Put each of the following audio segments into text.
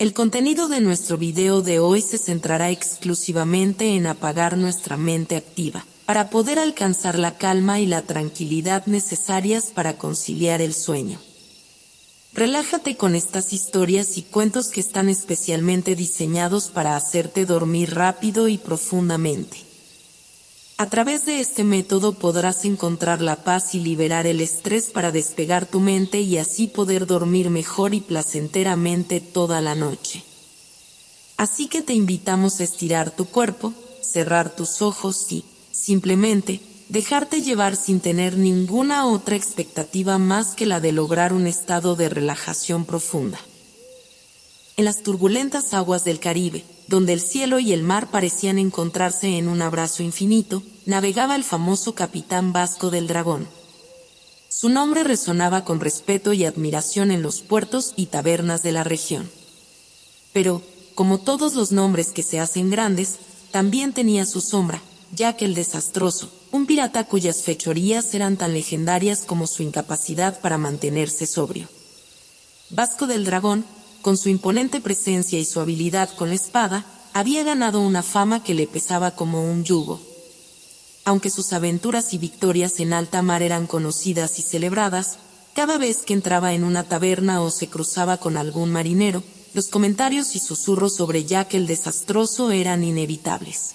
El contenido de nuestro video de hoy se centrará exclusivamente en apagar nuestra mente activa, para poder alcanzar la calma y la tranquilidad necesarias para conciliar el sueño. Relájate con estas historias y cuentos que están especialmente diseñados para hacerte dormir rápido y profundamente. A través de este método podrás encontrar la paz y liberar el estrés para despegar tu mente y así poder dormir mejor y placenteramente toda la noche. Así que te invitamos a estirar tu cuerpo, cerrar tus ojos y, simplemente, dejarte llevar sin tener ninguna otra expectativa más que la de lograr un estado de relajación profunda. En las turbulentas aguas del Caribe, donde el cielo y el mar parecían encontrarse en un abrazo infinito, navegaba el famoso capitán Vasco del Dragón. Su nombre resonaba con respeto y admiración en los puertos y tabernas de la región. Pero, como todos los nombres que se hacen grandes, también tenía su sombra, Jack el Desastroso, un pirata cuyas fechorías eran tan legendarias como su incapacidad para mantenerse sobrio. Vasco del Dragón, con su imponente presencia y su habilidad con la espada, había ganado una fama que le pesaba como un yugo. Aunque sus aventuras y victorias en alta mar eran conocidas y celebradas, cada vez que entraba en una taberna o se cruzaba con algún marinero, los comentarios y susurros sobre Jack el Desastroso eran inevitables.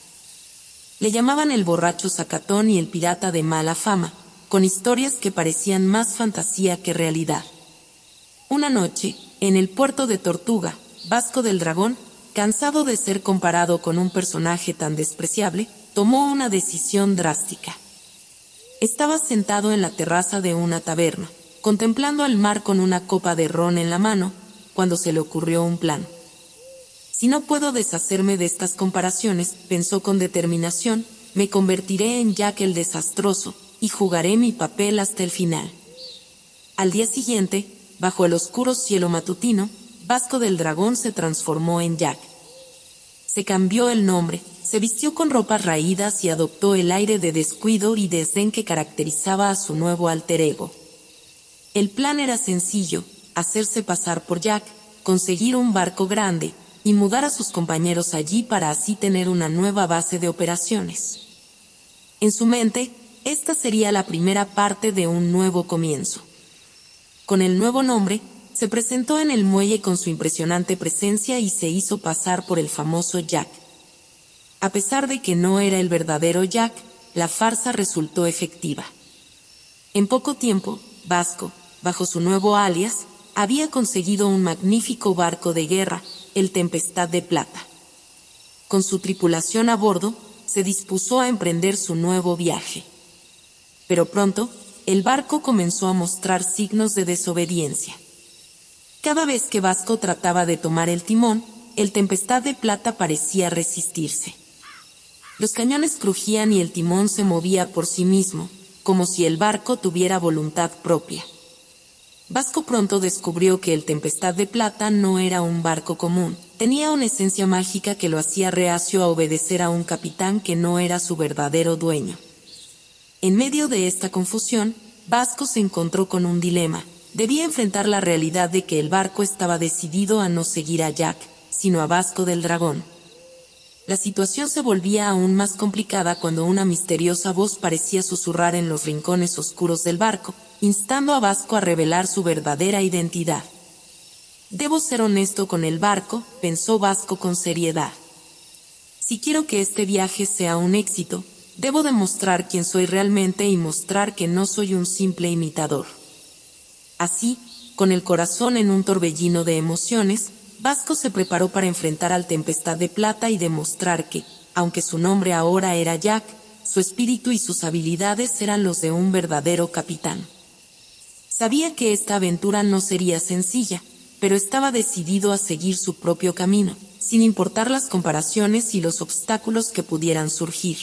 Le llamaban el borracho sacatón y el pirata de mala fama, con historias que parecían más fantasía que realidad. Una noche, en el puerto de Tortuga, Vasco del Dragón, cansado de ser comparado con un personaje tan despreciable, tomó una decisión drástica. Estaba sentado en la terraza de una taberna, contemplando al mar con una copa de ron en la mano, cuando se le ocurrió un plan. Si no puedo deshacerme de estas comparaciones, pensó con determinación, me convertiré en Jack el Desastroso, y jugaré mi papel hasta el final. Al día siguiente, bajo el oscuro cielo matutino, Vasco del Dragón se transformó en Jack. Se cambió el nombre, se vistió con ropas raídas y adoptó el aire de descuido y desdén que caracterizaba a su nuevo alter ego. El plan era sencillo, hacerse pasar por Jack, conseguir un barco grande, y mudar a sus compañeros allí para así tener una nueva base de operaciones. En su mente, esta sería la primera parte de un nuevo comienzo. Con el nuevo nombre, se presentó en el muelle con su impresionante presencia y se hizo pasar por el famoso Jack. A pesar de que no era el verdadero Jack, la farsa resultó efectiva. En poco tiempo, Vasco, bajo su nuevo alias, había conseguido un magnífico barco de guerra, el Tempestad de Plata. Con su tripulación a bordo, se dispuso a emprender su nuevo viaje. Pero pronto, el barco comenzó a mostrar signos de desobediencia. Cada vez que Vasco trataba de tomar el timón, el Tempestad de Plata parecía resistirse. Los cañones crujían y el timón se movía por sí mismo, como si el barco tuviera voluntad propia. Vasco pronto descubrió que el Tempestad de Plata no era un barco común, tenía una esencia mágica que lo hacía reacio a obedecer a un capitán que no era su verdadero dueño. En medio de esta confusión, Vasco se encontró con un dilema. Debía enfrentar la realidad de que el barco estaba decidido a no seguir a Jack, sino a Vasco del Dragón. La situación se volvía aún más complicada cuando una misteriosa voz parecía susurrar en los rincones oscuros del barco, instando a Vasco a revelar su verdadera identidad. Debo ser honesto con el barco, pensó Vasco con seriedad. Si quiero que este viaje sea un éxito, debo demostrar quién soy realmente y mostrar que no soy un simple imitador. Así, con el corazón en un torbellino de emociones, Vasco se preparó para enfrentar al Tempestad de Plata y demostrar que, aunque su nombre ahora era Jack, su espíritu y sus habilidades eran los de un verdadero capitán. Sabía que esta aventura no sería sencilla, pero estaba decidido a seguir su propio camino, sin importar las comparaciones y los obstáculos que pudieran surgir.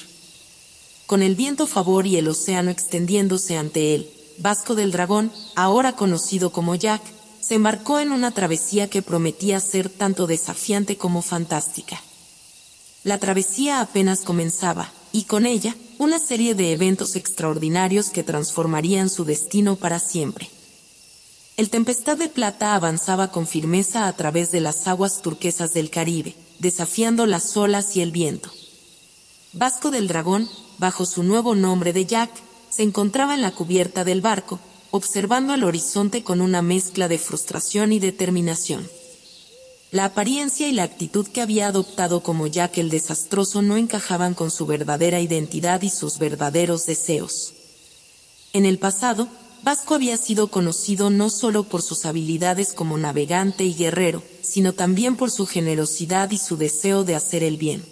Con el viento a favor y el océano extendiéndose ante él, Vasco del Dragón, ahora conocido como Jack, se embarcó en una travesía que prometía ser tanto desafiante como fantástica. La travesía apenas comenzaba, y con ella, una serie de eventos extraordinarios que transformarían su destino para siempre. El Tempestad de Plata avanzaba con firmeza a través de las aguas turquesas del Caribe, desafiando las olas y el viento. Vasco del Dragón, bajo su nuevo nombre de Jack, se encontraba en la cubierta del barco, observando el horizonte con una mezcla de frustración y determinación. La apariencia y la actitud que había adoptado como Jack el Desastroso no encajaban con su verdadera identidad y sus verdaderos deseos. En el pasado, Vasco había sido conocido no solo por sus habilidades como navegante y guerrero, sino también por su generosidad y su deseo de hacer el bien.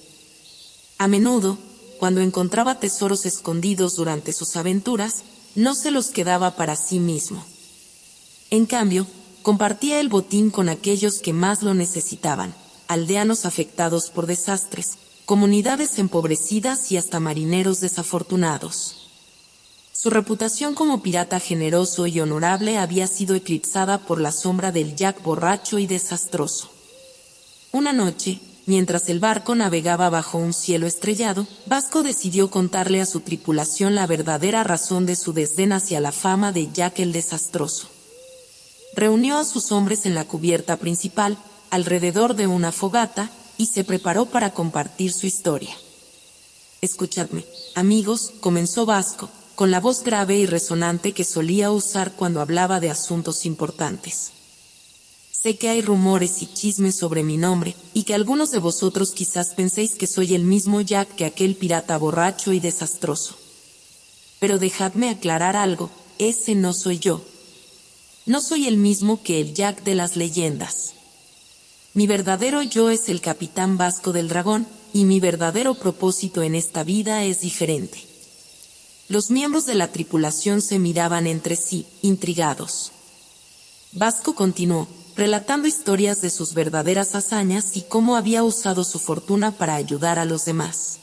A menudo, cuando encontraba tesoros escondidos durante sus aventuras, no se los quedaba para sí mismo. En cambio, compartía el botín con aquellos que más lo necesitaban, aldeanos afectados por desastres, comunidades empobrecidas y hasta marineros desafortunados. Su reputación como pirata generoso y honorable había sido eclipsada por la sombra del Jack borracho y desastroso. Una noche, mientras el barco navegaba bajo un cielo estrellado, Vasco decidió contarle a su tripulación la verdadera razón de su desdén hacia la fama de Jack el Desastroso. Reunió a sus hombres en la cubierta principal, alrededor de una fogata, y se preparó para compartir su historia. «Escuchadme, amigos», comenzó Vasco, con la voz grave y resonante que solía usar cuando hablaba de asuntos importantes. «Sé que hay rumores y chismes sobre mi nombre, y que algunos de vosotros quizás penséis que soy el mismo Jack que aquel pirata borracho y desastroso. Pero dejadme aclarar algo, ese no soy yo. No soy el mismo que el Jack de las leyendas. Mi verdadero yo es el Capitán Vasco del Dragón, y mi verdadero propósito en esta vida es diferente». Los miembros de la tripulación se miraban entre sí, intrigados. Vasco continuó, relatando historias de sus verdaderas hazañas y cómo había usado su fortuna para ayudar a los demás.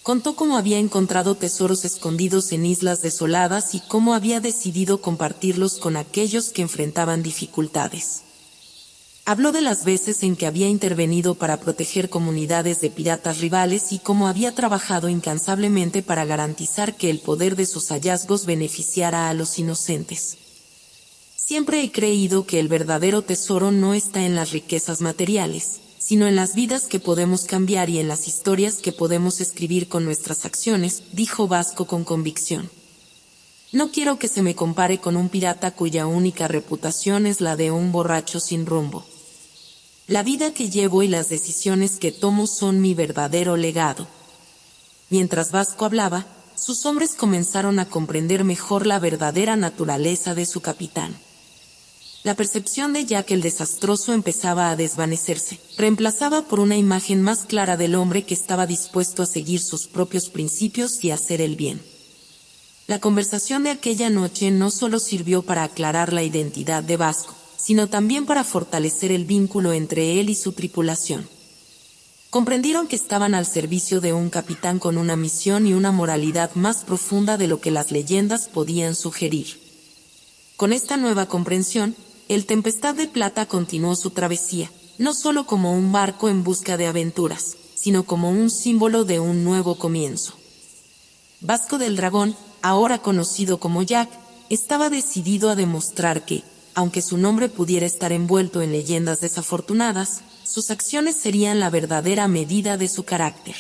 Contó cómo había encontrado tesoros escondidos en islas desoladas y cómo había decidido compartirlos con aquellos que enfrentaban dificultades. Habló de las veces en que había intervenido para proteger comunidades de piratas rivales y cómo había trabajado incansablemente para garantizar que el poder de sus hallazgos beneficiara a los inocentes. «Siempre he creído que el verdadero tesoro no está en las riquezas materiales, sino en las vidas que podemos cambiar y en las historias que podemos escribir con nuestras acciones», dijo Vasco con convicción. «No quiero que se me compare con un pirata cuya única reputación es la de un borracho sin rumbo. La vida que llevo y las decisiones que tomo son mi verdadero legado». Mientras Vasco hablaba, sus hombres comenzaron a comprender mejor la verdadera naturaleza de su capitán. La percepción de Jack el Desastroso empezaba a desvanecerse, reemplazada por una imagen más clara del hombre que estaba dispuesto a seguir sus propios principios y hacer el bien. La conversación de aquella noche no solo sirvió para aclarar la identidad de Vasco, sino también para fortalecer el vínculo entre él y su tripulación. Comprendieron que estaban al servicio de un capitán con una misión y una moralidad más profunda de lo que las leyendas podían sugerir. Con esta nueva comprensión, el Tempestad de Plata continuó su travesía, no solo como un barco en busca de aventuras, sino como un símbolo de un nuevo comienzo. Vasco del Dragón, ahora conocido como Jack, estaba decidido a demostrar que, aunque su nombre pudiera estar envuelto en leyendas desafortunadas, sus acciones serían la verdadera medida de su carácter.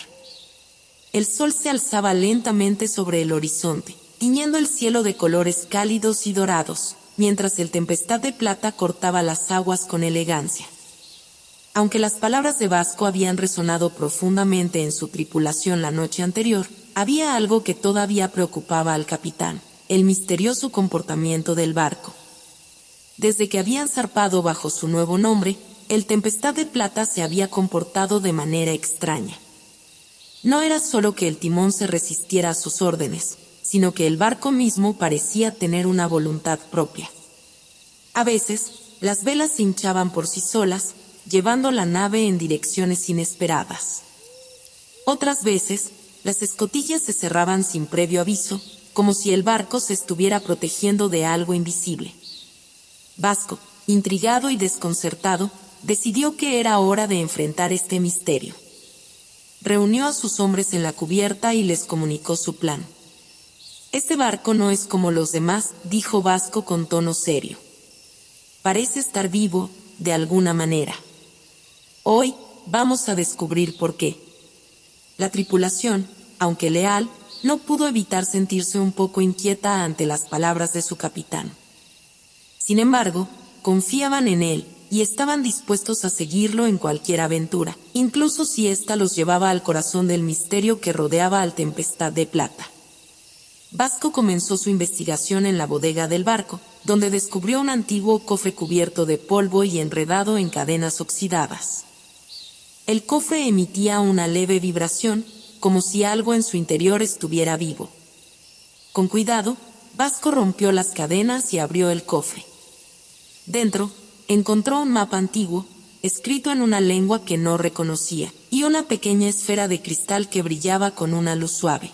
El sol se alzaba lentamente sobre el horizonte, tiñendo el cielo de colores cálidos y dorados, mientras el Tempestad de Plata cortaba las aguas con elegancia. Aunque las palabras de Vasco habían resonado profundamente en su tripulación la noche anterior, había algo que todavía preocupaba al capitán: el misterioso comportamiento del barco. Desde que habían zarpado bajo su nuevo nombre, el Tempestad de Plata se había comportado de manera extraña. No era solo que el timón se resistiera a sus órdenes, sino que el barco mismo parecía tener una voluntad propia. A veces, las velas se hinchaban por sí solas, llevando la nave en direcciones inesperadas. Otras veces, las escotillas se cerraban sin previo aviso, como si el barco se estuviera protegiendo de algo invisible. Vasco, intrigado y desconcertado, decidió que era hora de enfrentar este misterio. Reunió a sus hombres en la cubierta y les comunicó su plan. «Este barco no es como los demás», dijo Vasco con tono serio. parece estar vivo, de alguna manera. Hoy, vamos a descubrir por qué. La tripulación, aunque leal, no pudo evitar sentirse un poco inquieta ante las palabras de su capitán. Sin embargo, confiaban en él, y estaban dispuestos a seguirlo en cualquier aventura, incluso si ésta los llevaba al corazón del misterio que rodeaba al Tempestad de Plata. Vasco comenzó su investigación en la bodega del barco, donde descubrió un antiguo cofre cubierto de polvo y enredado en cadenas oxidadas. El cofre emitía una leve vibración, como si algo en su interior estuviera vivo. Con cuidado, Vasco rompió las cadenas y abrió el cofre. Dentro, encontró un mapa antiguo, escrito en una lengua que no reconocía, y una pequeña esfera de cristal que brillaba con una luz suave.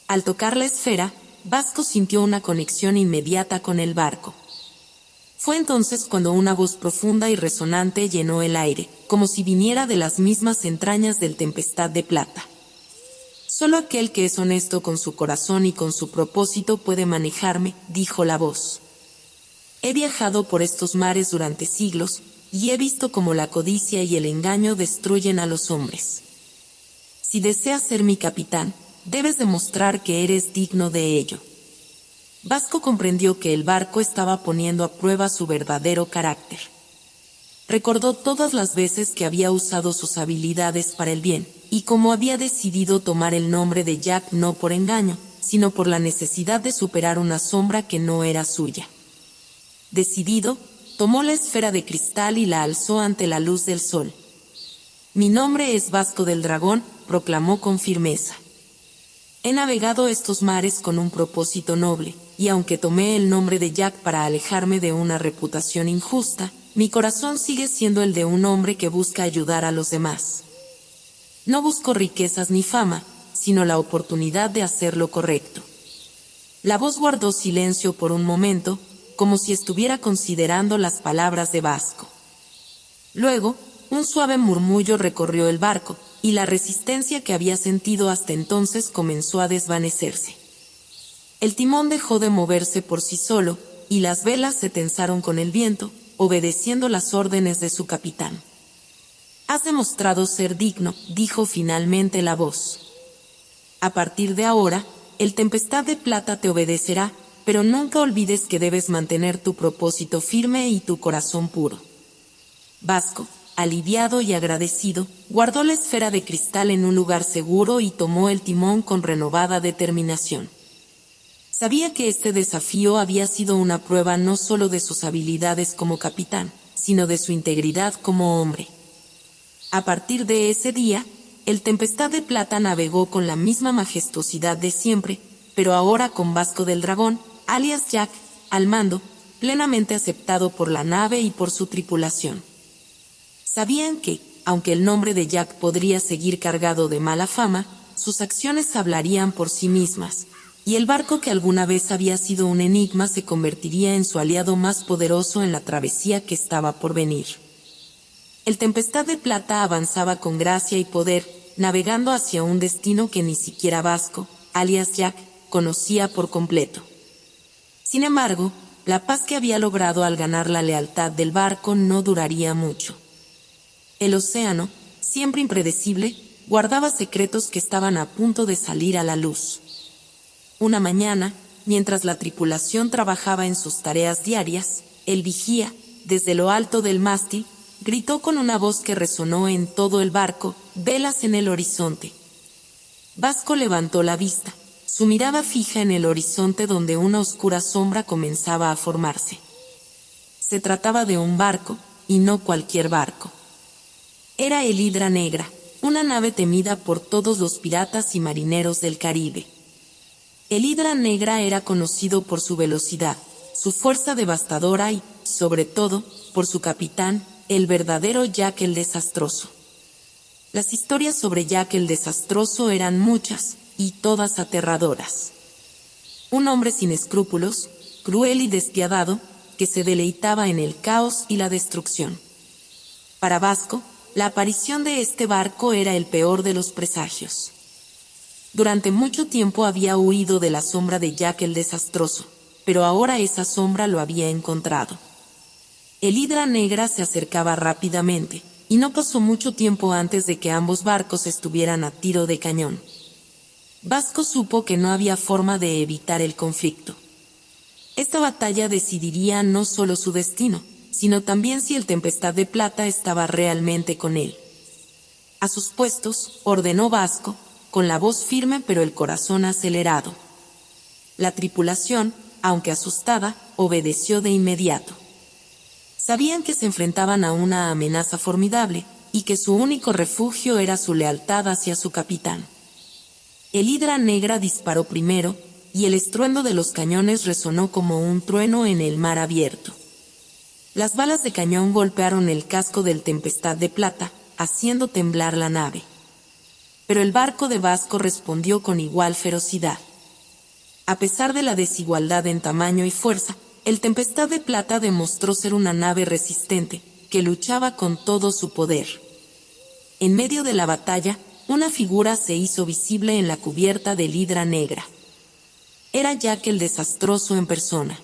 Al tocar la esfera, Vasco sintió una conexión inmediata con el barco. Fue entonces cuando una voz profunda y resonante llenó el aire, como si viniera de las mismas entrañas del Tempestad de Plata. Solo aquel que es honesto con su corazón y con su propósito puede manejarme, dijo la voz. He viajado por estos mares durante siglos, y he visto cómo la codicia y el engaño destruyen a los hombres. Si deseas ser mi capitán, debes demostrar que eres digno de ello. Vasco comprendió que el barco estaba poniendo a prueba su verdadero carácter. Recordó todas las veces que había usado sus habilidades para el bien, y cómo había decidido tomar el nombre de Jack no por engaño, sino por la necesidad de superar una sombra que no era suya. Decidido, tomó la esfera de cristal y la alzó ante la luz del sol. Mi nombre es Vasco del Dragón, proclamó con firmeza. He navegado estos mares con un propósito noble, y aunque tomé el nombre de Jack para alejarme de una reputación injusta, mi corazón sigue siendo el de un hombre que busca ayudar a los demás. No busco riquezas ni fama, sino la oportunidad de hacer lo correcto. La voz guardó silencio por un momento, como si estuviera considerando las palabras de Vasco. Luego, un suave murmullo recorrió el barco, y la resistencia que había sentido hasta entonces comenzó a desvanecerse. El timón dejó de moverse por sí solo, y las velas se tensaron con el viento, obedeciendo las órdenes de su capitán. Has demostrado ser digno, dijo finalmente la voz. A partir de ahora, el Tempestad de Plata te obedecerá, pero nunca olvides que debes mantener tu propósito firme y tu corazón puro. Vasco, aliviado y agradecido, guardó la esfera de cristal en un lugar seguro y tomó el timón con renovada determinación. Sabía que este desafío había sido una prueba no solo de sus habilidades como capitán, sino de su integridad como hombre. A partir de ese día, el Tempestad de Plata navegó con la misma majestuosidad de siempre, pero ahora con Vasco del Dragón, alias Jack, al mando, plenamente aceptado por la nave y por su tripulación. Sabían que, aunque el nombre de Jack podría seguir cargado de mala fama, sus acciones hablarían por sí mismas, y el barco que alguna vez había sido un enigma se convertiría en su aliado más poderoso en la travesía que estaba por venir. El Tempestad de Plata avanzaba con gracia y poder, navegando hacia un destino que ni siquiera Vasco, alias Jack, conocía por completo. Sin embargo, la paz que había logrado al ganar la lealtad del barco no duraría mucho. El océano, siempre impredecible, guardaba secretos que estaban a punto de salir a la luz. Una mañana, mientras la tripulación trabajaba en sus tareas diarias, el vigía, desde lo alto del mástil, gritó con una voz que resonó en todo el barco: «¡Velas en el horizonte!». Vasco levantó la vista, su mirada fija en el horizonte donde una oscura sombra comenzaba a formarse. Se trataba de un barco, y no cualquier barco. Era el Hidra Negra, una nave temida por todos los piratas y marineros del Caribe. El Hidra Negra era conocido por su velocidad, su fuerza devastadora y, sobre todo, por su capitán, el verdadero Jack el Desastroso. Las historias sobre Jack el Desastroso eran muchas, y todas aterradoras. Un hombre sin escrúpulos, cruel y despiadado, que se deleitaba en el caos y la destrucción. Para Vasco, la aparición de este barco era el peor de los presagios. Durante mucho tiempo había huido de la sombra de Jack el Desastroso, pero ahora esa sombra lo había encontrado. El Hidra Negra se acercaba rápidamente, y no pasó mucho tiempo antes de que ambos barcos estuvieran a tiro de cañón. Vasco supo que no había forma de evitar el conflicto. Esta batalla decidiría no solo su destino, sino también si el Tempestad de Plata estaba realmente con él. A sus puestos, ordenó Vasco, con la voz firme pero el corazón acelerado. La tripulación, aunque asustada, obedeció de inmediato. Sabían que se enfrentaban a una amenaza formidable, y que su único refugio era su lealtad hacia su capitán. El Hidra Negra disparó primero, y el estruendo de los cañones resonó como un trueno en el mar abierto. Las balas de cañón golpearon el casco del Tempestad de Plata, haciendo temblar la nave. Pero el barco de Vasco respondió con igual ferocidad. A pesar de la desigualdad en tamaño y fuerza, el Tempestad de Plata demostró ser una nave resistente, que luchaba con todo su poder. En medio de la batalla, una figura se hizo visible en la cubierta del Hidra Negra. Era Jack el Desastroso en persona.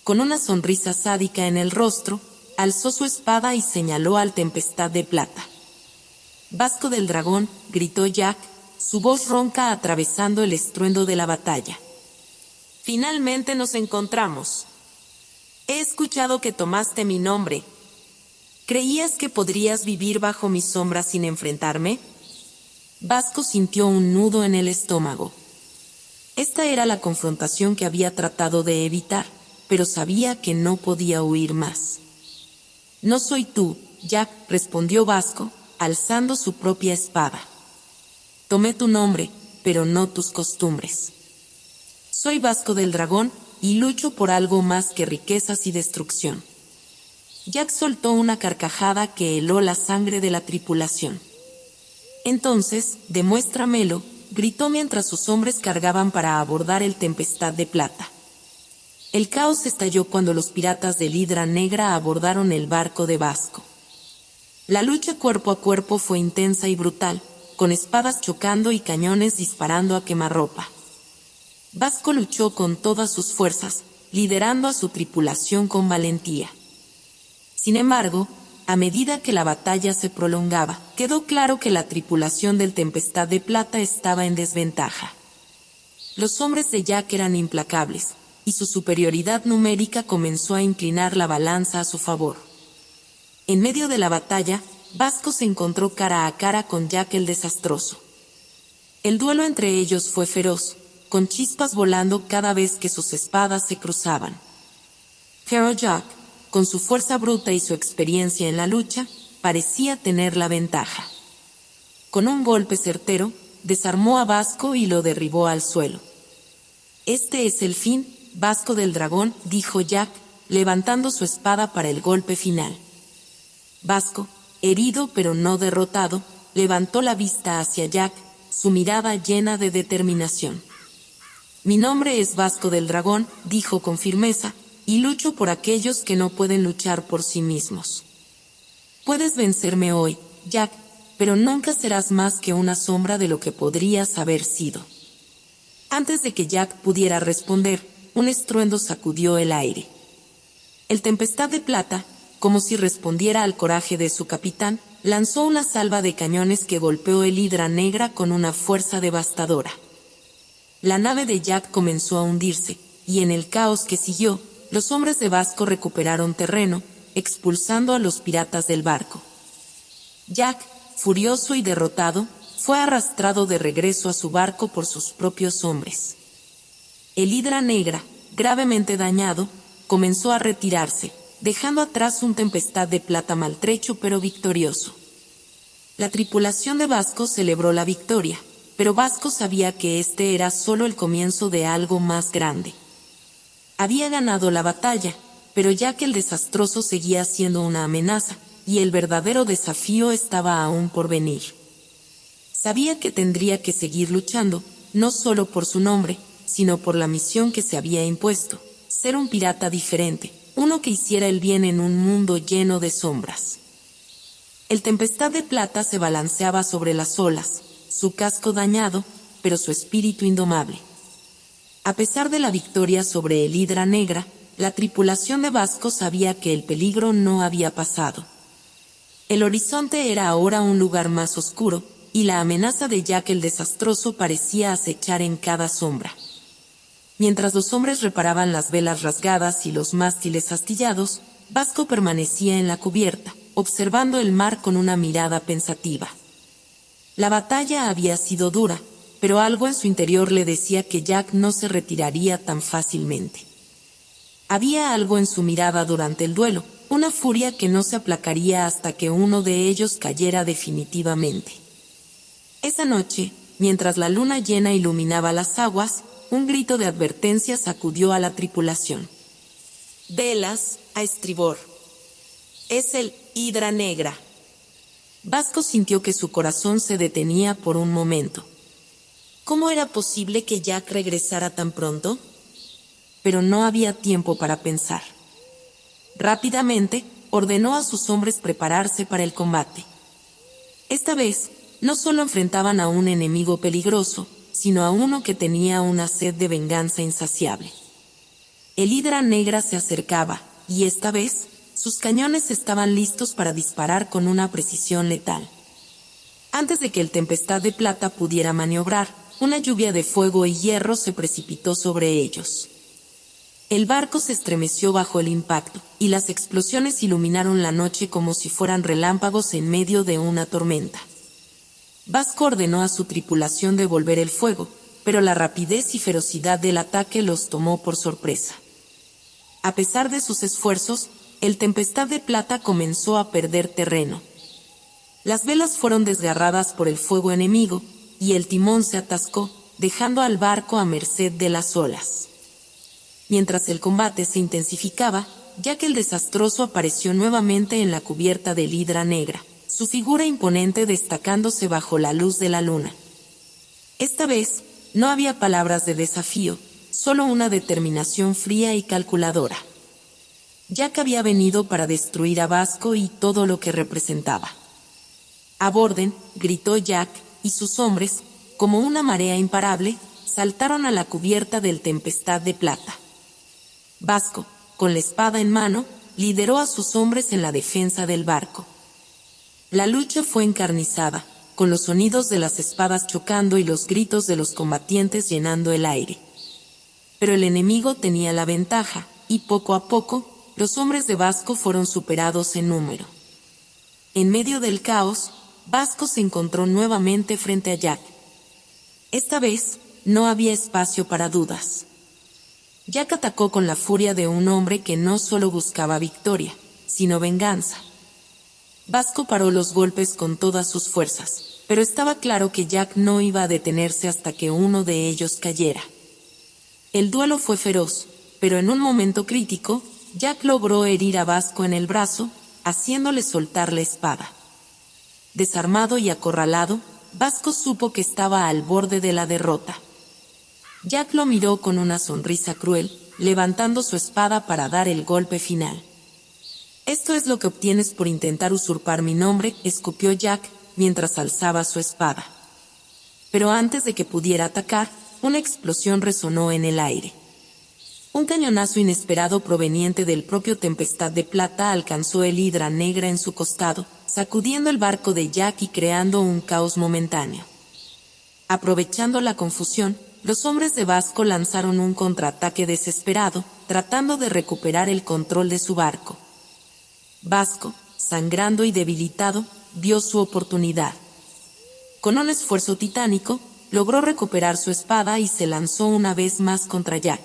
Con una sonrisa sádica en el rostro, alzó su espada y señaló al Tempestad de Plata. «Vasco del Dragón», gritó Jack, su voz ronca atravesando el estruendo de la batalla. «Finalmente nos encontramos. He escuchado que tomaste mi nombre. ¿Creías que podrías vivir bajo mi sombra sin enfrentarme?» Vasco sintió un nudo en el estómago. Esta era la confrontación que había tratado de evitar, pero sabía que no podía huir más. «No soy tú, Jack», respondió Vasco, alzando su propia espada. «Tomé tu nombre, pero no tus costumbres. Soy Vasco del Dragón, y lucho por algo más que riquezas y destrucción». Jack soltó una carcajada que heló la sangre de la tripulación. «Entonces, demuéstramelo», gritó mientras sus hombres cargaban para abordar el Tempestad de Plata. El caos estalló cuando los piratas del Hidra Negra abordaron el barco de Vasco. La lucha cuerpo a cuerpo fue intensa y brutal, con espadas chocando y cañones disparando a quemarropa. Vasco luchó con todas sus fuerzas, liderando a su tripulación con valentía. Sin embargo, a medida que la batalla se prolongaba, quedó claro que la tripulación del Tempestad de Plata estaba en desventaja. Los hombres de Jack eran implacables, y su superioridad numérica comenzó a inclinar la balanza a su favor. En medio de la batalla, Vasco se encontró cara a cara con Jack el Desastroso. El duelo entre ellos fue feroz, con chispas volando cada vez que sus espadas se cruzaban. Pero Jack, con su fuerza bruta y su experiencia en la lucha, parecía tener la ventaja. Con un golpe certero, desarmó a Vasco y lo derribó al suelo. «Este es el fin, Vasco del Dragón», dijo Jack, levantando su espada para el golpe final. Vasco, herido pero no derrotado, levantó la vista hacia Jack, su mirada llena de determinación. «Mi nombre es Vasco del Dragón», dijo con firmeza, «y lucho por aquellos que no pueden luchar por sí mismos. Puedes vencerme hoy, Jack, pero nunca serás más que una sombra de lo que podrías haber sido». Antes de que Jack pudiera responder, un estruendo sacudió el aire. El Tempestad de Plata, como si respondiera al coraje de su capitán, lanzó una salva de cañones que golpeó el Hidra Negra con una fuerza devastadora. La nave de Jack comenzó a hundirse, y en el caos que siguió, los hombres de Vasco recuperaron terreno, expulsando a los piratas del barco. Jack, furioso y derrotado, fue arrastrado de regreso a su barco por sus propios hombres. El Hidra Negra, gravemente dañado, comenzó a retirarse, dejando atrás un Tempestad de Plata maltrecho pero victorioso. La tripulación de Vasco celebró la victoria, pero Vasco sabía que este era solo el comienzo de algo más grande. Había ganado la batalla, pero Jack el Desastroso seguía siendo una amenaza, y el verdadero desafío estaba aún por venir. Sabía que tendría que seguir luchando, no solo por su nombre, sino por la misión que se había impuesto, ser un pirata diferente, uno que hiciera el bien en un mundo lleno de sombras. El Tempestad de Plata se balanceaba sobre las olas, su casco dañado, pero su espíritu indomable. A pesar de la victoria sobre el Hidra Negra, la tripulación de Vasco sabía que el peligro no había pasado. El horizonte era ahora un lugar más oscuro, y la amenaza de Jack el desastroso parecía acechar en cada sombra. Mientras los hombres reparaban las velas rasgadas y los mástiles astillados, Vasco permanecía en la cubierta, observando el mar con una mirada pensativa. La batalla había sido dura, pero algo en su interior le decía que Jack no se retiraría tan fácilmente. Había algo en su mirada durante el duelo, una furia que no se aplacaría hasta que uno de ellos cayera definitivamente. Esa noche, mientras la luna llena iluminaba las aguas, un grito de advertencia sacudió a la tripulación. «Velas a estribor. Es el Hidra Negra». Vasco sintió que su corazón se detenía por un momento. ¿Cómo era posible que Jack regresara tan pronto? Pero no había tiempo para pensar. Rápidamente, ordenó a sus hombres prepararse para el combate. Esta vez, no solo enfrentaban a un enemigo peligroso, sino a uno que tenía una sed de venganza insaciable. El Hidra Negra se acercaba, y esta vez, sus cañones estaban listos para disparar con una precisión letal. Antes de que el Tempestad de Plata pudiera maniobrar, una lluvia de fuego y hierro se precipitó sobre ellos. El barco se estremeció bajo el impacto, y las explosiones iluminaron la noche como si fueran relámpagos en medio de una tormenta. Vasco ordenó a su tripulación devolver el fuego, pero la rapidez y ferocidad del ataque los tomó por sorpresa. A pesar de sus esfuerzos, el Tempestad de Plata comenzó a perder terreno. Las velas fueron desgarradas por el fuego enemigo, y el timón se atascó, dejando al barco a merced de las olas. Mientras el combate se intensificaba, Jack el desastroso apareció nuevamente en la cubierta del Hidra Negra, su figura imponente destacándose bajo la luz de la luna. Esta vez, no había palabras de desafío, solo una determinación fría y calculadora. Jack había venido para destruir a Vasco y todo lo que representaba. «Aborden», gritó Jack, y sus hombres, como una marea imparable, saltaron a la cubierta del Tempestad de Plata. Vasco, con la espada en mano, lideró a sus hombres en la defensa del barco. La lucha fue encarnizada, con los sonidos de las espadas chocando y los gritos de los combatientes llenando el aire. Pero el enemigo tenía la ventaja, y poco a poco, los hombres de Vasco fueron superados en número. En medio del caos, Vasco se encontró nuevamente frente a Jack. Esta vez, no había espacio para dudas. Jack atacó con la furia de un hombre que no solo buscaba victoria, sino venganza. Vasco paró los golpes con todas sus fuerzas, pero estaba claro que Jack no iba a detenerse hasta que uno de ellos cayera. El duelo fue feroz, pero en un momento crítico, Jack logró herir a Vasco en el brazo, haciéndole soltar la espada. Desarmado y acorralado, Vasco supo que estaba al borde de la derrota. Jack lo miró con una sonrisa cruel, levantando su espada para dar el golpe final. «Esto es lo que obtienes por intentar usurpar mi nombre», escupió Jack, mientras alzaba su espada. Pero antes de que pudiera atacar, una explosión resonó en el aire. Un cañonazo inesperado proveniente del propio Tempestad de Plata alcanzó el Hidra Negra en su costado, sacudiendo el barco de Jack y creando un caos momentáneo. Aprovechando la confusión, los hombres de Vasco lanzaron un contraataque desesperado, tratando de recuperar el control de su barco. Vasco, sangrando y debilitado, vio su oportunidad. Con un esfuerzo titánico, logró recuperar su espada y se lanzó una vez más contra Jack.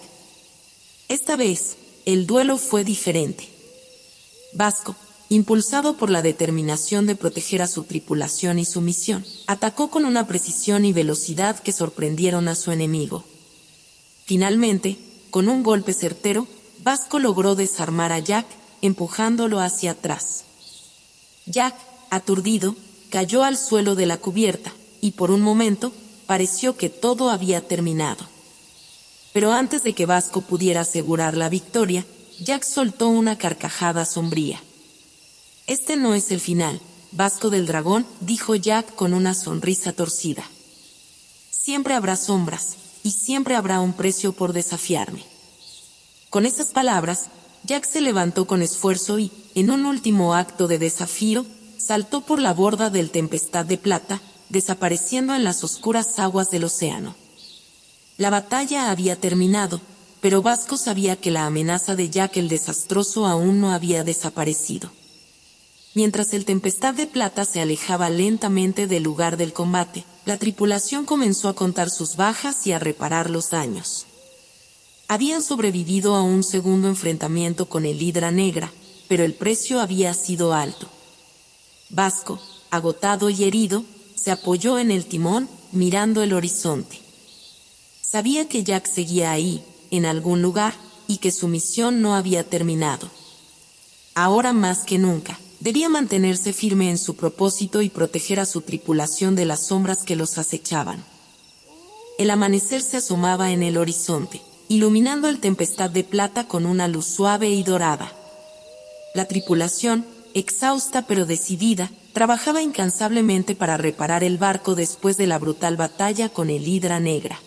Esta vez, el duelo fue diferente. Vasco, impulsado por la determinación de proteger a su tripulación y su misión, atacó con una precisión y velocidad que sorprendieron a su enemigo. Finalmente, con un golpe certero, Vasco logró desarmar a Jack, empujándolo hacia atrás. Jack, aturdido, cayó al suelo de la cubierta, y por un momento, pareció que todo había terminado. Pero antes de que Vasco pudiera asegurar la victoria, Jack soltó una carcajada sombría. «Este no es el final, Vasco del Dragón», dijo Jack con una sonrisa torcida. «Siempre habrá sombras, y siempre habrá un precio por desafiarme». Con esas palabras, Jack se levantó con esfuerzo y, en un último acto de desafío, saltó por la borda del Tempestad de Plata, desapareciendo en las oscuras aguas del océano. La batalla había terminado, pero Vasco sabía que la amenaza de Jack el Desastroso aún no había desaparecido. Mientras el Tempestad de Plata se alejaba lentamente del lugar del combate, la tripulación comenzó a contar sus bajas y a reparar los daños. Habían sobrevivido a un segundo enfrentamiento con el Hidra Negra, pero el precio había sido alto. Vasco, agotado y herido, se apoyó en el timón, mirando el horizonte. Sabía que Jack seguía ahí, en algún lugar, y que su misión no había terminado. Ahora más que nunca, debía mantenerse firme en su propósito y proteger a su tripulación de las sombras que los acechaban. El amanecer se asomaba en el horizonte, iluminando el Tempestad de Plata con una luz suave y dorada. La tripulación, exhausta pero decidida, trabajaba incansablemente para reparar el barco después de la brutal batalla con el Hidra Negra.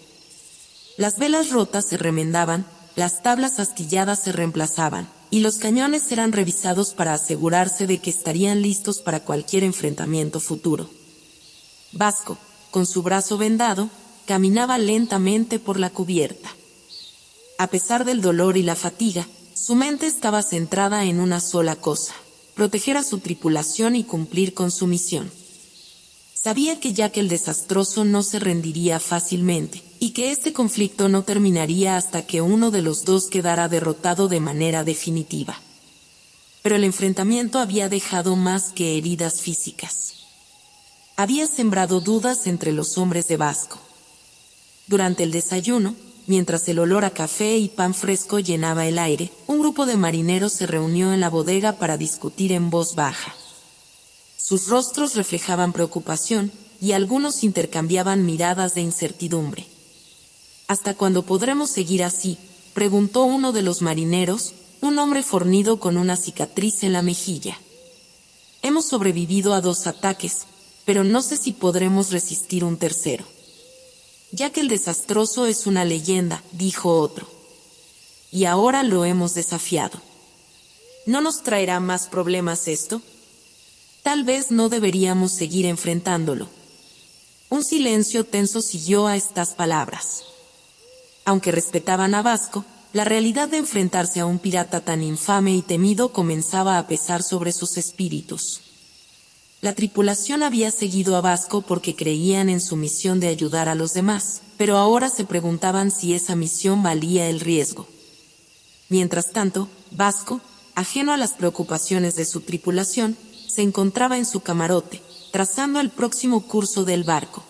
Las velas rotas se remendaban, las tablas astilladas se reemplazaban, y los cañones eran revisados para asegurarse de que estarían listos para cualquier enfrentamiento futuro. Vasco, con su brazo vendado, caminaba lentamente por la cubierta. A pesar del dolor y la fatiga, su mente estaba centrada en una sola cosa: proteger a su tripulación y cumplir con su misión. Sabía que Jack el Desastroso no se rendiría fácilmente, y que este conflicto no terminaría hasta que uno de los dos quedara derrotado de manera definitiva. Pero el enfrentamiento había dejado más que heridas físicas. Había sembrado dudas entre los hombres de Vasco. Durante el desayuno, mientras el olor a café y pan fresco llenaba el aire, un grupo de marineros se reunió en la bodega para discutir en voz baja. Sus rostros reflejaban preocupación, y algunos intercambiaban miradas de incertidumbre. ¿Hasta cuándo podremos seguir así?, preguntó uno de los marineros, un hombre fornido con una cicatriz en la mejilla. Hemos sobrevivido a 2 ataques, pero no sé si podremos resistir un tercero. Jack el Desastroso es una leyenda, dijo otro. Y ahora lo hemos desafiado. ¿No nos traerá más problemas esto? Tal vez no deberíamos seguir enfrentándolo. Un silencio tenso siguió a estas palabras. Aunque respetaban a Vasco, la realidad de enfrentarse a un pirata tan infame y temido comenzaba a pesar sobre sus espíritus. La tripulación había seguido a Vasco porque creían en su misión de ayudar a los demás, pero ahora se preguntaban si esa misión valía el riesgo. Mientras tanto, Vasco, ajeno a las preocupaciones de su tripulación, se encontraba en su camarote, trazando el próximo curso del barco.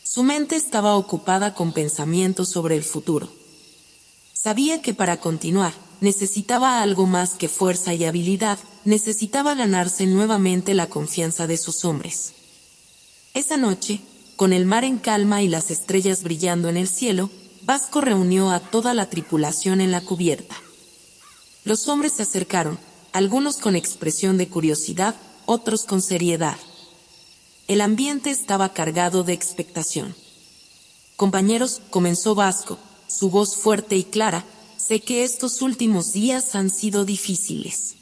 Su mente estaba ocupada con pensamientos sobre el futuro. Sabía que para continuar, necesitaba algo más que fuerza y habilidad, necesitaba ganarse nuevamente la confianza de sus hombres. Esa noche, con el mar en calma y las estrellas brillando en el cielo, Vasco reunió a toda la tripulación en la cubierta. Los hombres se acercaron, algunos con expresión de curiosidad, otros con seriedad. El ambiente estaba cargado de expectación. Compañeros, comenzó Vasco, su voz fuerte y clara, sé que estos últimos días han sido difíciles.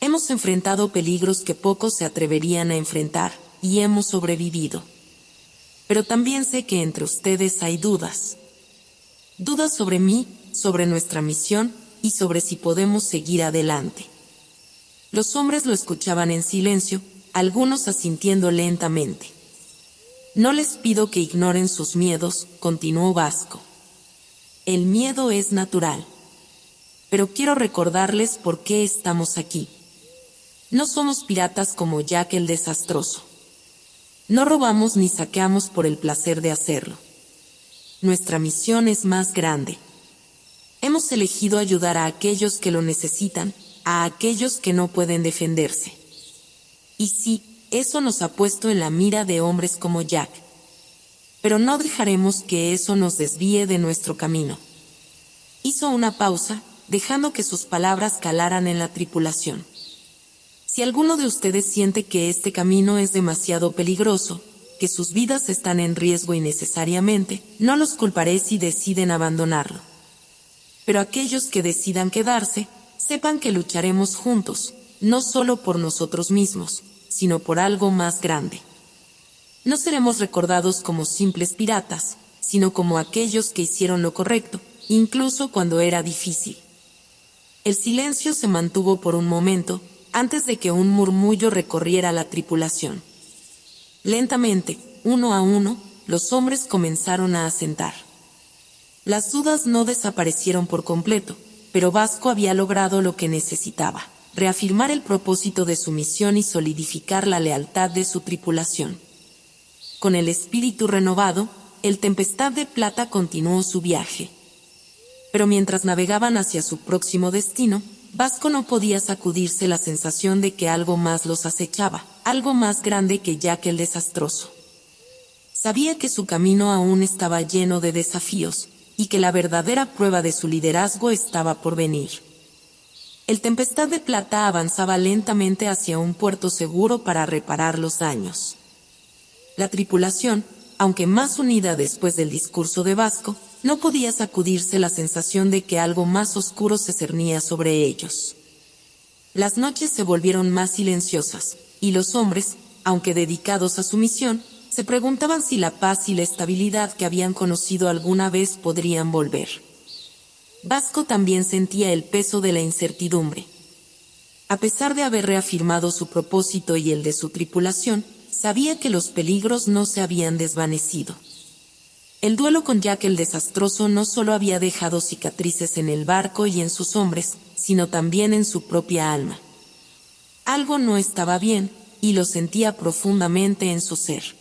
Hemos enfrentado peligros que pocos se atreverían a enfrentar, y hemos sobrevivido. Pero también sé que entre ustedes hay dudas. Dudas sobre mí, sobre nuestra misión, y sobre si podemos seguir adelante. Los hombres lo escuchaban en silencio, algunos asintiendo lentamente. No les pido que ignoren sus miedos, continuó Vasco. El miedo es natural. Pero quiero recordarles por qué estamos aquí. No somos piratas como Jack el Desastroso. No robamos ni saqueamos por el placer de hacerlo. Nuestra misión es más grande. Hemos elegido ayudar a aquellos que lo necesitan, a aquellos que no pueden defenderse. Y sí, eso nos ha puesto en la mira de hombres como Jack. Pero no dejaremos que eso nos desvíe de nuestro camino. Hizo una pausa, dejando que sus palabras calaran en la tripulación. Si alguno de ustedes siente que este camino es demasiado peligroso, que sus vidas están en riesgo innecesariamente, no los culparé si deciden abandonarlo. Pero aquellos que decidan quedarse, sepan que lucharemos juntos, no solo por nosotros mismos, sino por algo más grande. No seremos recordados como simples piratas, sino como aquellos que hicieron lo correcto, incluso cuando era difícil. El silencio se mantuvo por un momento, antes de que un murmullo recorriera la tripulación. Lentamente, uno a uno, los hombres comenzaron a asentar. Las dudas no desaparecieron por completo, pero Vasco había logrado lo que necesitaba: reafirmar el propósito de su misión y solidificar la lealtad de su tripulación. Con el espíritu renovado, el Tempestad de Plata continuó su viaje. Pero mientras navegaban hacia su próximo destino, Vasco no podía sacudirse la sensación de que algo más los acechaba, algo más grande que Jack el Desastroso. Sabía que su camino aún estaba lleno de desafíos, y que la verdadera prueba de su liderazgo estaba por venir. El Tempestad de Plata avanzaba lentamente hacia un puerto seguro para reparar los daños. La tripulación, aunque más unida después del discurso de Vasco, no podía sacudirse la sensación de que algo más oscuro se cernía sobre ellos. Las noches se volvieron más silenciosas, y los hombres, aunque dedicados a su misión, se preguntaban si la paz y la estabilidad que habían conocido alguna vez podrían volver. Vasco también sentía el peso de la incertidumbre. A pesar de haber reafirmado su propósito y el de su tripulación, sabía que los peligros no se habían desvanecido. El duelo con Jack el Desastroso no solo había dejado cicatrices en el barco y en sus hombres, sino también en su propia alma. Algo no estaba bien, y lo sentía profundamente en su ser.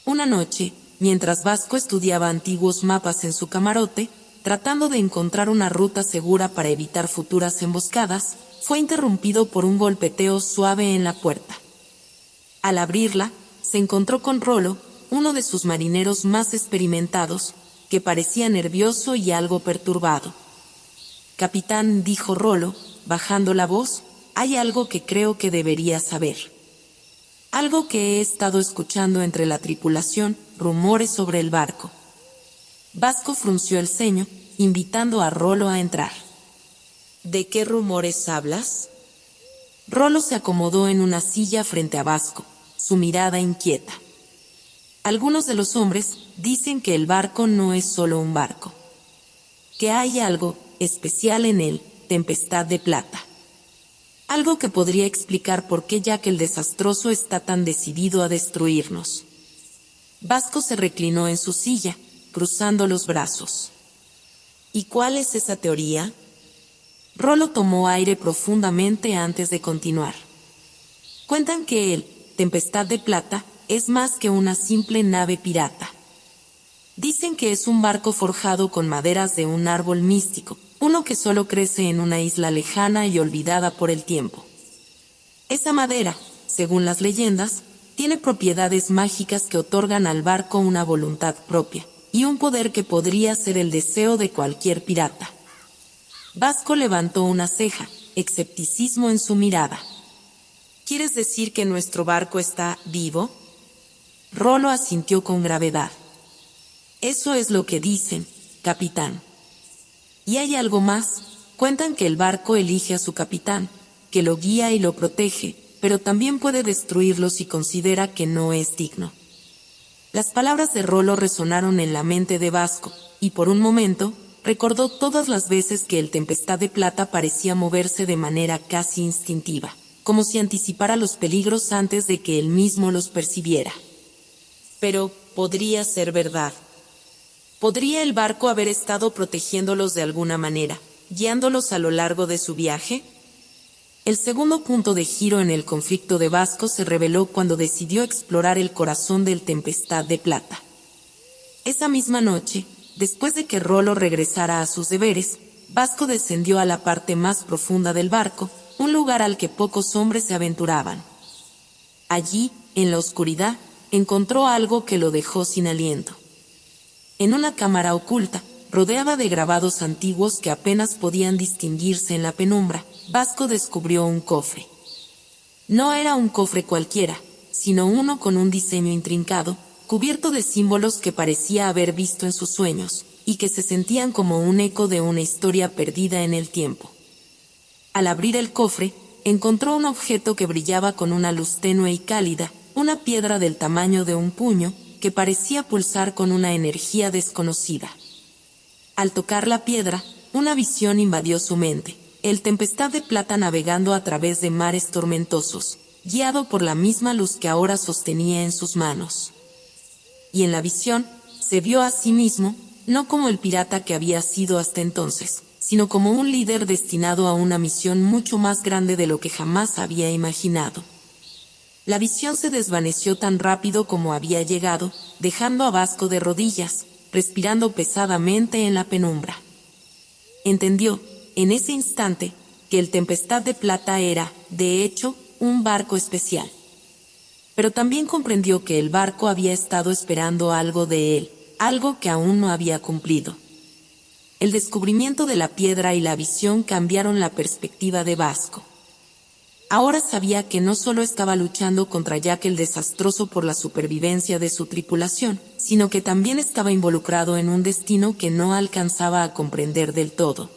Una noche, mientras Vasco estudiaba antiguos mapas en su camarote, tratando de encontrar una ruta segura para evitar futuras emboscadas, fue interrumpido por un golpeteo suave en la puerta. Al abrirla, se encontró con Rolo, uno de sus marineros más experimentados, que parecía nervioso y algo perturbado. «Capitán», dijo Rolo, bajando la voz, «hay algo que creo que debería saber. Algo que he estado escuchando entre la tripulación, rumores sobre el barco». Vasco frunció el ceño, invitando a Rolo a entrar. «¿De qué rumores hablas?». Rolo se acomodó en una silla frente a Vasco, su mirada inquieta. «Algunos de los hombres dicen que el barco no es solo un barco. Que hay algo especial en él, Tempestad de Plata. Algo que podría explicar por qué Jack el Desastroso está tan decidido a destruirnos». Vasco se reclinó en su silla, cruzando los brazos. «¿Y cuál es esa teoría?». Rolo tomó aire profundamente antes de continuar. «Cuentan que el Tempestad de Plata es más que una simple nave pirata. Dicen que es un barco forjado con maderas de un árbol místico, uno que solo crece en una isla lejana y olvidada por el tiempo. Esa madera, según las leyendas, tiene propiedades mágicas que otorgan al barco una voluntad propia, y un poder que podría ser el deseo de cualquier pirata». Vasco levantó una ceja, escepticismo en su mirada. «¿Quieres decir que nuestro barco está vivo?». Rolo asintió con gravedad. «Eso es lo que dicen, capitán. Y hay algo más. Cuentan que el barco elige a su capitán, que lo guía y lo protege, pero también puede destruirlo si considera que no es digno». Las palabras de Rolo resonaron en la mente de Vasco, y por un momento recordó todas las veces que el Tempestad de Plata parecía moverse de manera casi instintiva, como si anticipara los peligros antes de que él mismo los percibiera. Pero podría ser verdad. ¿Podría el barco haber estado protegiéndolos de alguna manera, guiándolos a lo largo de su viaje? El segundo punto de giro en el conflicto de Vasco se reveló cuando decidió explorar el corazón del Tempestad de Plata. Esa misma noche, después de que Rolo regresara a sus deberes, Vasco descendió a la parte más profunda del barco, un lugar al que pocos hombres se aventuraban. Allí, en la oscuridad, encontró algo que lo dejó sin aliento. En una cámara oculta, rodeada de grabados antiguos que apenas podían distinguirse en la penumbra, Vasco descubrió un cofre. No era un cofre cualquiera, sino uno con un diseño intrincado, cubierto de símbolos que parecía haber visto en sus sueños, y que se sentían como un eco de una historia perdida en el tiempo. Al abrir el cofre, encontró un objeto que brillaba con una luz tenue y cálida, una piedra del tamaño de un puño, que parecía pulsar con una energía desconocida. Al tocar la piedra, una visión invadió su mente: el Tempestad de Plata navegando a través de mares tormentosos, guiado por la misma luz que ahora sostenía en sus manos. Y en la visión, se vio a sí mismo, no como el pirata que había sido hasta entonces, sino como un líder destinado a una misión mucho más grande de lo que jamás había imaginado. La visión se desvaneció tan rápido como había llegado, dejando a Vasco de rodillas, respirando pesadamente en la penumbra. Entendió, en ese instante, que el Tempestad de Plata era, de hecho, un barco especial. Pero también comprendió que el barco había estado esperando algo de él, algo que aún no había cumplido. El descubrimiento de la piedra y la visión cambiaron la perspectiva de Vasco. Ahora sabía que no solo estaba luchando contra Jack el Desastroso por la supervivencia de su tripulación, sino que también estaba involucrado en un destino que no alcanzaba a comprender del todo.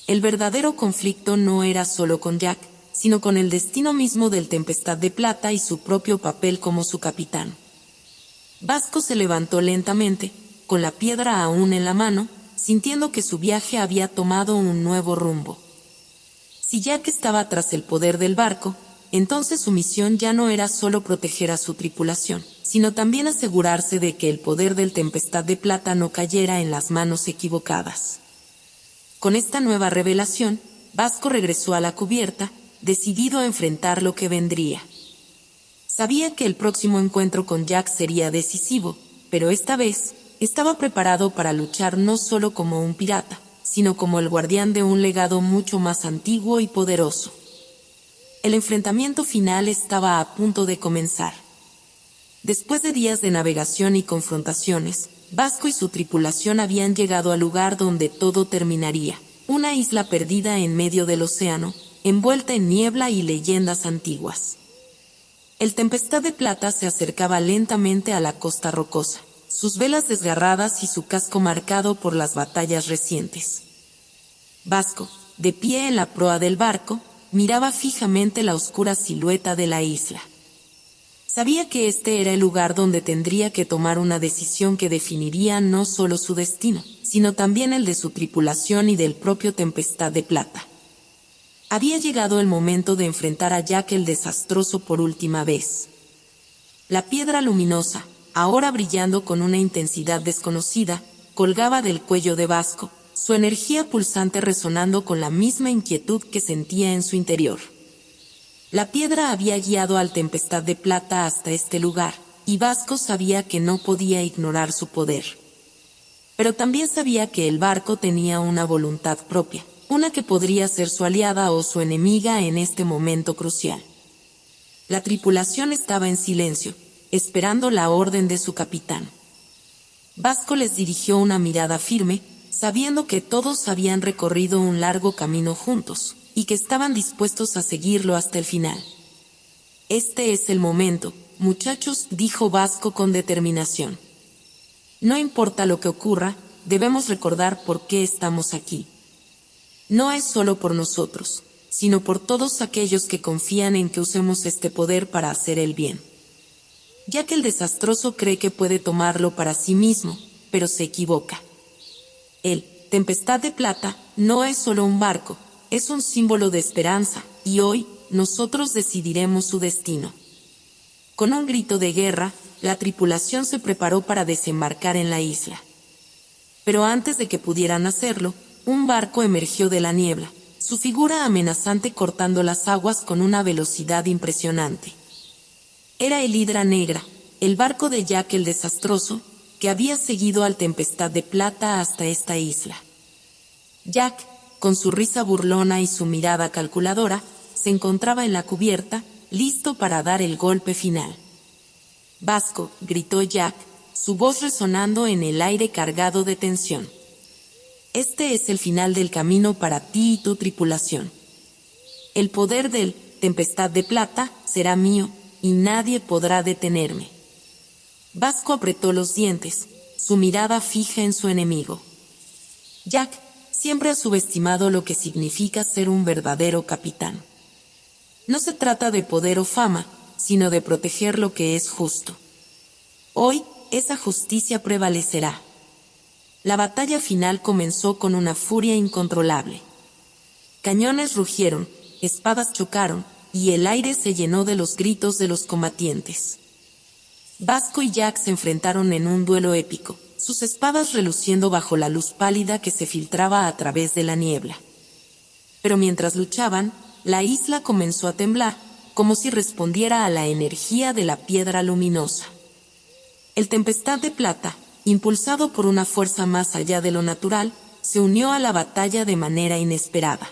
El verdadero conflicto no era solo con Jack, sino con el destino mismo del Tempestad de Plata y su propio papel como su capitán. Vasco se levantó lentamente, con la piedra aún en la mano, sintiendo que su viaje había tomado un nuevo rumbo. Si Jack estaba tras el poder del barco, entonces su misión ya no era solo proteger a su tripulación, sino también asegurarse de que el poder del Tempestad de Plata no cayera en las manos equivocadas. Con esta nueva revelación, Vasco regresó a la cubierta, decidido a enfrentar lo que vendría. Sabía que el próximo encuentro con Jack sería decisivo, pero esta vez, estaba preparado para luchar no solo como un pirata, sino como el guardián de un legado mucho más antiguo y poderoso. El enfrentamiento final estaba a punto de comenzar. Después de días de navegación y confrontaciones, Vasco y su tripulación habían llegado al lugar donde todo terminaría, una isla perdida en medio del océano, envuelta en niebla y leyendas antiguas. El Tempestad de Plata se acercaba lentamente a la costa rocosa, sus velas desgarradas y su casco marcado por las batallas recientes. Vasco, de pie en la proa del barco, miraba fijamente la oscura silueta de la isla. Sabía que este era el lugar donde tendría que tomar una decisión que definiría no solo su destino, sino también el de su tripulación y del propio Tempestad de Plata. Había llegado el momento de enfrentar a Jack el Desastroso por última vez. La piedra luminosa, ahora brillando con una intensidad desconocida, colgaba del cuello de Vasco, su energía pulsante resonando con la misma inquietud que sentía en su interior. La piedra había guiado al Tempestad de Plata hasta este lugar, y Vasco sabía que no podía ignorar su poder. Pero también sabía que el barco tenía una voluntad propia, una que podría ser su aliada o su enemiga en este momento crucial. La tripulación estaba en silencio, esperando la orden de su capitán. Vasco les dirigió una mirada firme, sabiendo que todos habían recorrido un largo camino juntos, y que estaban dispuestos a seguirlo hasta el final. «Este es el momento, muchachos», dijo Vasco con determinación. «No importa lo que ocurra, debemos recordar por qué estamos aquí. No es solo por nosotros, sino por todos aquellos que confían en que usemos este poder para hacer el bien. Ya que el Desastroso cree que puede tomarlo para sí mismo, pero se equivoca. El Tempestad de Plata no es solo un barco, es un símbolo de esperanza, y hoy, nosotros decidiremos su destino». Con un grito de guerra, la tripulación se preparó para desembarcar en la isla. Pero antes de que pudieran hacerlo, un barco emergió de la niebla, su figura amenazante cortando las aguas con una velocidad impresionante. Era el Hidra Negra, el barco de Jack el Desastroso, que había seguido al Tempestad de Plata hasta esta isla. Jack, con su risa burlona y su mirada calculadora, se encontraba en la cubierta, listo para dar el golpe final. «Vasco», gritó Jack, su voz resonando en el aire cargado de tensión. «Este es el final del camino para ti y tu tripulación. El poder del Tempestad de Plata será mío, y nadie podrá detenerme». Vasco apretó los dientes, su mirada fija en su enemigo. Jack siempre ha subestimado lo que significa ser un verdadero capitán. No se trata de poder o fama, sino de proteger lo que es justo. Hoy, esa justicia prevalecerá. La batalla final comenzó con una furia incontrolable. Cañones rugieron, espadas chocaron, y el aire se llenó de los gritos de los combatientes. Vasco y Jack se enfrentaron en un duelo épico, sus espadas reluciendo bajo la luz pálida que se filtraba a través de la niebla. Pero mientras luchaban, la isla comenzó a temblar, como si respondiera a la energía de la piedra luminosa. El Tempestad de Plata, impulsado por una fuerza más allá de lo natural, se unió a la batalla de manera inesperada.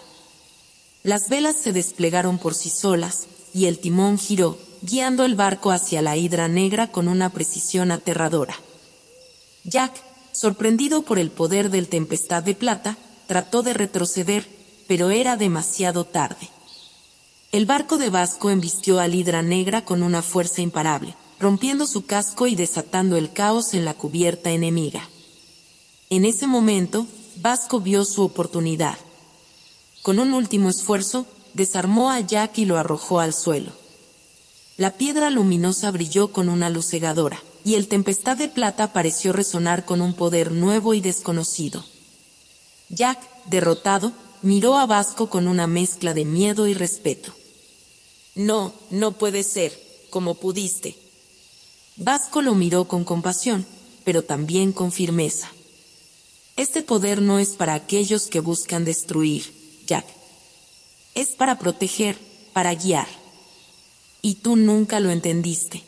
Las velas se desplegaron por sí solas, y el timón giró, guiando el barco hacia la Hidra Negra con una precisión aterradora. Jack, sorprendido por el poder del Tempestad de Plata, trató de retroceder, pero era demasiado tarde. El barco de Vasco embistió a la Hidra Negra con una fuerza imparable, rompiendo su casco y desatando el caos en la cubierta enemiga. En ese momento, Vasco vio su oportunidad. Con un último esfuerzo, desarmó a Jack y lo arrojó al suelo. La piedra luminosa brilló con una luz cegadora, y el Tempestad de Plata pareció resonar con un poder nuevo y desconocido. Jack, derrotado, miró a Vasco con una mezcla de miedo y respeto. «No, no puede ser, ¿cómo pudiste?». Vasco lo miró con compasión, pero también con firmeza. «Este poder no es para aquellos que buscan destruir, Jack. Es para proteger, para guiar. Y tú nunca lo entendiste».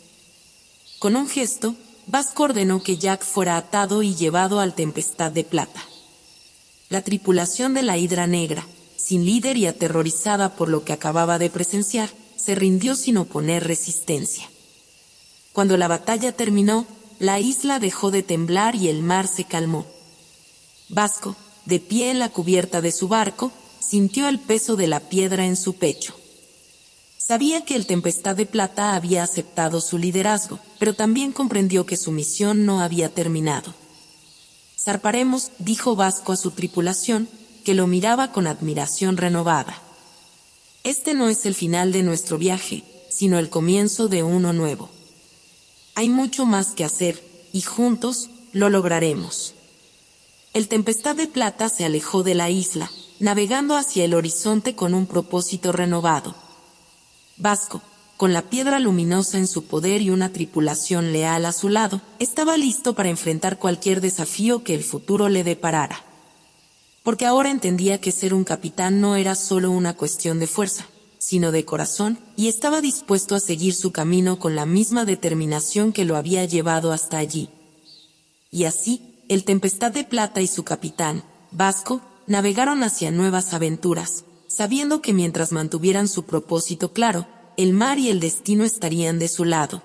Con un gesto, Vasco ordenó que Jack fuera atado y llevado al Tempestad de Plata. La tripulación de la Hidra Negra, sin líder y aterrorizada por lo que acababa de presenciar, se rindió sin oponer resistencia. Cuando la batalla terminó, la isla dejó de temblar y el mar se calmó. Vasco, de pie en la cubierta de su barco, sintió el peso de la piedra en su pecho. Sabía que el Tempestad de Plata había aceptado su liderazgo, pero también comprendió que su misión no había terminado. «Zarparemos», dijo Vasco a su tripulación, que lo miraba con admiración renovada. «Este no es el final de nuestro viaje, sino el comienzo de uno nuevo. Hay mucho más que hacer, y juntos lo lograremos». El Tempestad de Plata se alejó de la isla, navegando hacia el horizonte con un propósito renovado. Vasco, con la piedra luminosa en su poder y una tripulación leal a su lado, estaba listo para enfrentar cualquier desafío que el futuro le deparara. Porque ahora entendía que ser un capitán no era solo una cuestión de fuerza, sino de corazón, y estaba dispuesto a seguir su camino con la misma determinación que lo había llevado hasta allí. Y así, el Tempestad de Plata y su capitán, Vasco, navegaron hacia nuevas aventuras, sabiendo que mientras mantuvieran su propósito claro, el mar y el destino estarían de su lado.